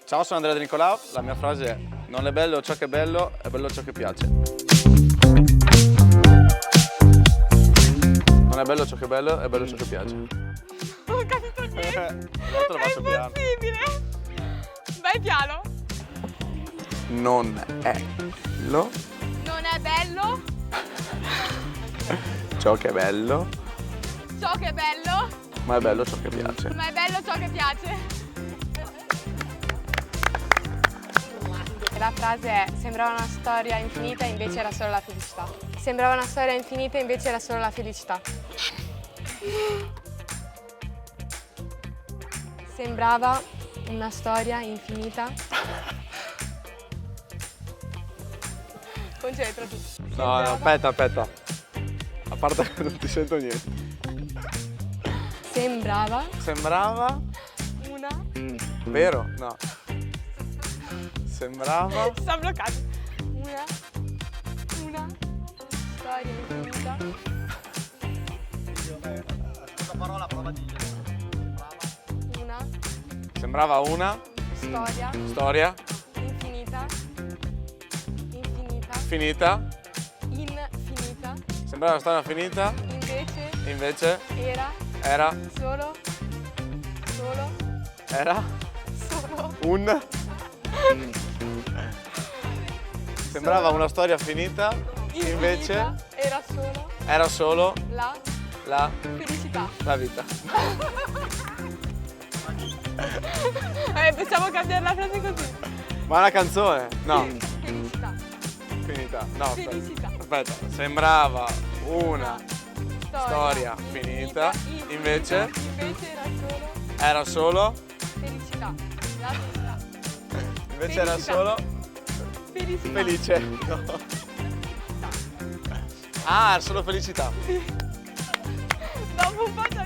Ciao, sono Andrea De Nicolao, la mia frase è: non è bello ciò che è bello ciò che piace. Non è bello ciò che è bello ciò che piace. Non ho capito niente. L'altro lo faccio È piano. impossibile. Vai piano. Non è bello Non è bello ciò che è bello, ciò che è bello, ma è bello ciò che piace. ma è bello ciò che piace. La frase è: sembrava una storia infinita, invece era solo la felicità. Sembrava una storia infinita, invece era solo la felicità. Sembrava una storia infinita. Concentrati. No, aspetta. A parte che non ti sento niente. Sembrava Sembrava una... vero? No. Sembrava Sta bloccato. Una storia infinita. Questa parola prova a dire. Una sembrava una storia storia infinita. finita. Infinita. Sembrava una storia finita, Invece invece era era solo un sembrava una storia finita, invece infinita, era era solo la la felicità. vita. Possiamo cambiare la frase così. Ma è una canzone? No, Felicità. finita. No, aspetta. Felicità. Aspetta, sembrava una storia finita, invece era solo era solo felicità. La felicità. invece era Felicità. solo Felicità. felice. No. Ah, era solo felicità. Dopo un po' ci